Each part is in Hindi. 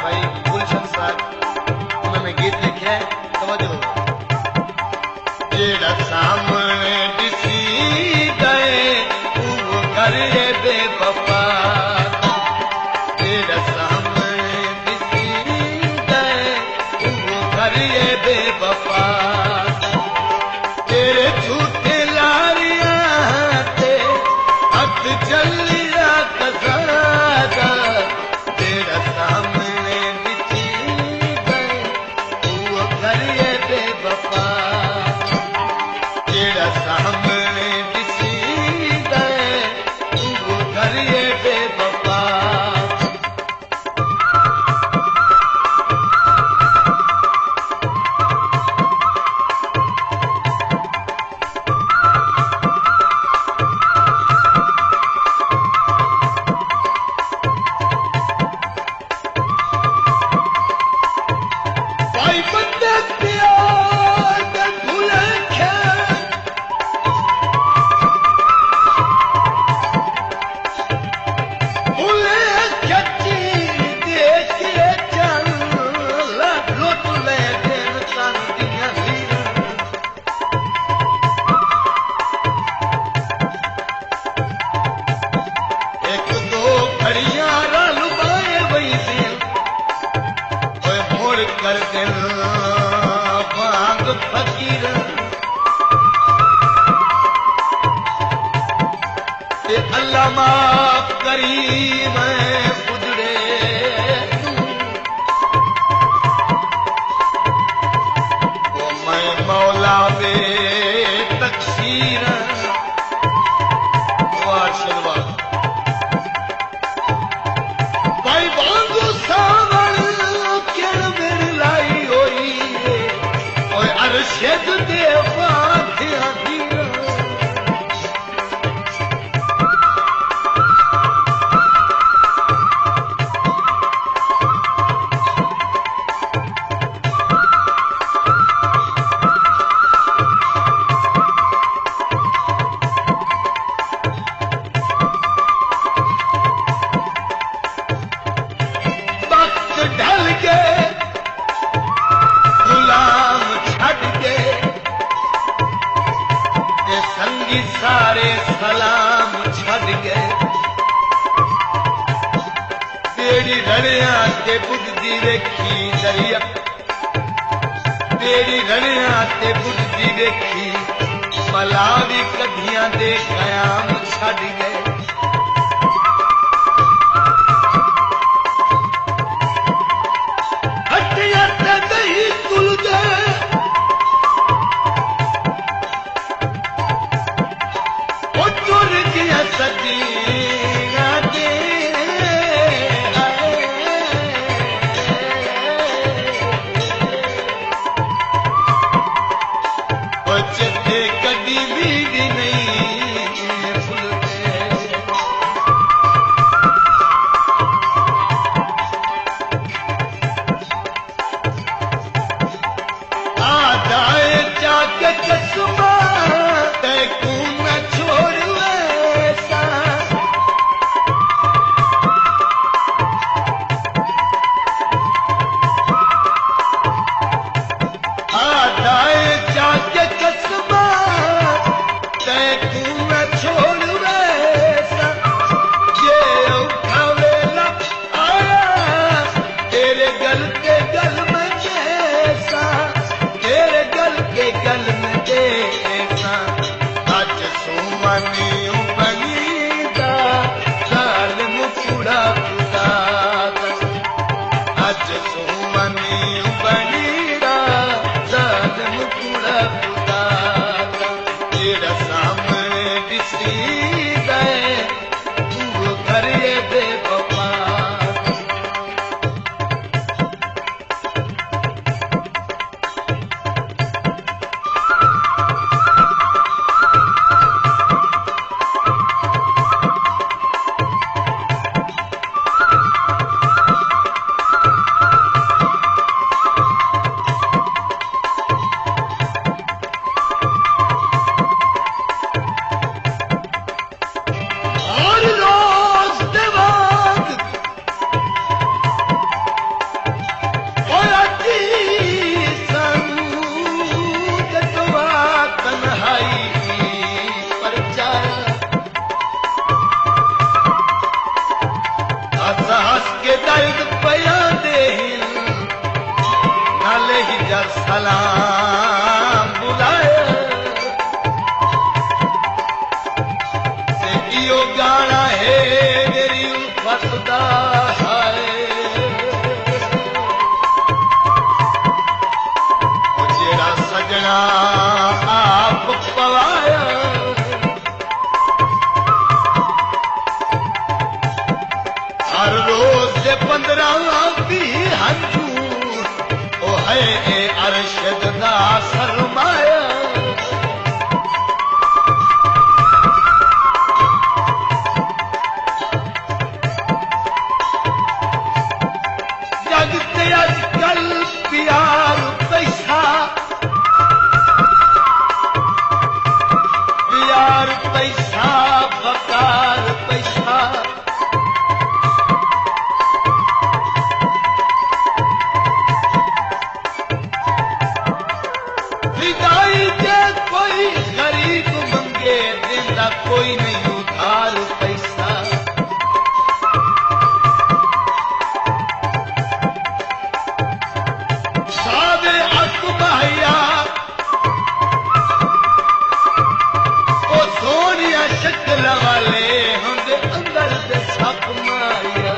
भाई गुलशन साहब उन्होंने गीत लिखे है, समझो। जेड़ा सामने दिसी गए वो घर ये बेवफा, जेड़ा सामने दिसी गए वो घर ये बेवफा, तेरे झूठे लारियां ते हथ चलिया कसादा, तेरा सामने दिसी गए वो घर ये बेवफा, जेड़ा सामने दिसी गए वो घर ये बेवफा। भाई बंदे प्यार दे भुलेखे, भुलेखे चीर देख के चल, लुट ले दिन तन दियां हीरां। एक दो घड़ियां रल बाए वही दिल, ओए मोड़ कर दिल बांग फकीर, ये अल्लाह माफ करी मैं उजड़े वो मैं मौला बे तकसीर वाशिरवा भाई वांगू सावण केड़ मेरी लाई होई ओए अरशद दे फाथिया हीरा। वक्त ढल के गुलाम छड़ के ते संगी सारे सलाम छड़ के, तेरी रड़िया ते बुझदी वेखी दरिया, तेरी रड़िया ते बुझदी वेखी मलावी कदियां दे कयाम छड़ गए। हड्डियां ते दही तुल दे ओ टुर गया सदियां दे, ओ चिट्ठे कदी भी नहीं भुलदे। आदाए जाके कसमा तैकू न छोड़ वैसा, आदाए जाके कसमा तैकू न छोड़ वैसा, ये औखा वेला आया तेरे गल के गल में जैसा, तेरे गल के गल में जैसा, अज सुमनी बनीदा जालिम कूड़ा खुदा दा, अज सुमनी बनीदा जालिम कूड़ा खुदा दा, जेड़ा सामने दिसी गए वो घर ये बेवफा। सलाम बुलाया ते इहो गाना है मेरी उल्फत दा है जेड़ा सजना आप पवाया हर रोज 15 भी हंजू ओ है अरशद दा सरमाया जग ते अजकल प्यार पैसा बकार पैसा कोई गरीब मंगे देंदा कोई नहीं उधार पैसा सादे अकबहिया ओ सोनिया शक्ल वाले होंदे अंदर दे छप मारिया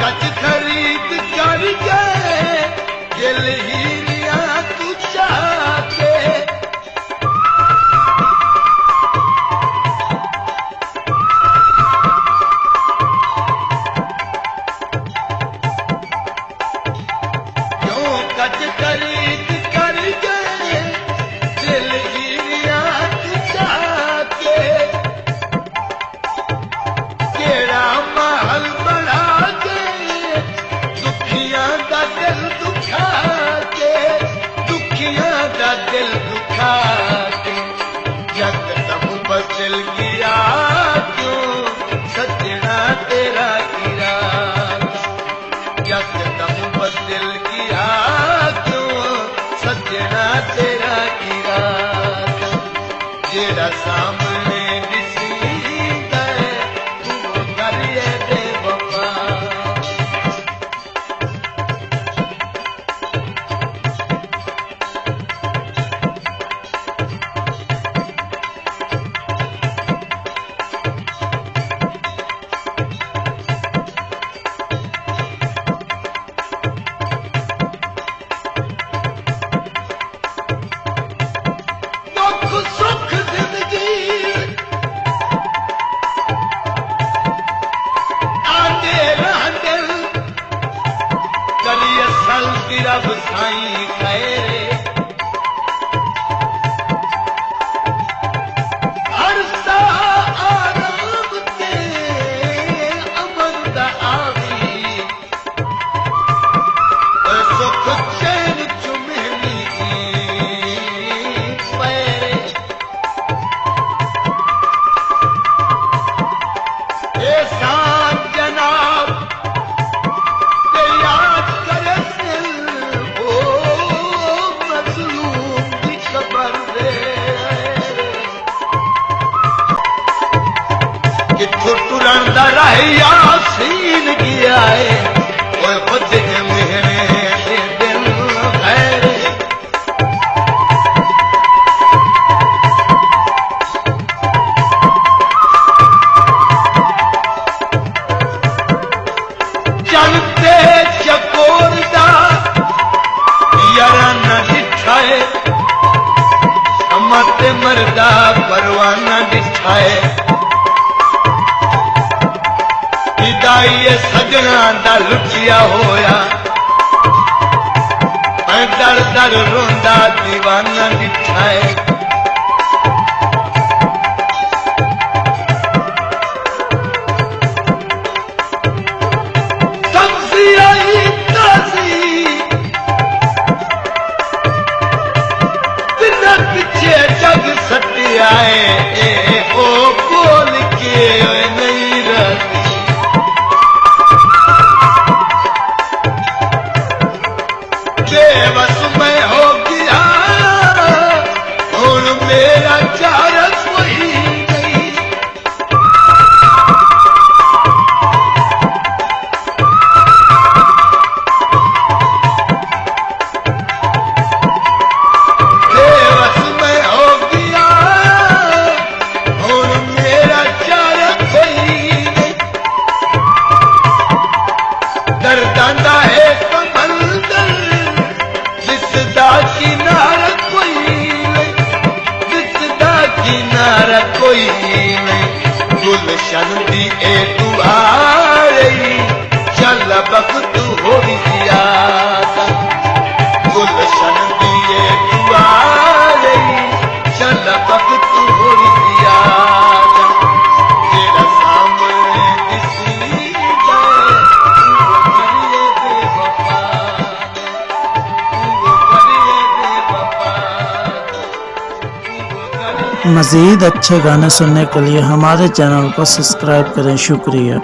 कच खरीद कर गए दिल हीरिया तू चाहते क्यों कच खरीद कर गए दिल हीरिया तू चाहते केड़ा महल बना दिल दुखा के यकदम बदल गया क्यों सजना तेरा इरादा यकदम बदल गया क्यों सजना तेरा इरादा जेड़ा सामने दिसींदा तू करिए बेवफा सुख जिंदगी आते रहते करिए सल की रब साईं खैरे हर सा आराम ते अमन दा आवी सुख चैन चुमेली यासीन किया है वो खुद मेरे दिल है चलते चकोरदा यारा न दिखाए मत मरदा परवाना दिखाए सजना दा लुटिया होया मैं दर दर रोंदा दीवाना दिखाए सब्जी आई ताजी दिन पीछे जग सटी आए ओ बोल के नहीं रहती बेबस में हो गया ओ गुलशन दी ए दुआ रही चल वक्त हो जियादा गुलशन दी ए दुआ रही चल वक्त हो जियादा तेरा सामने दिसी मज़ीद अच्छे गाने सुनने के लिए हमारे चैनल को सब्सक्राइब करें। शुक्रिया।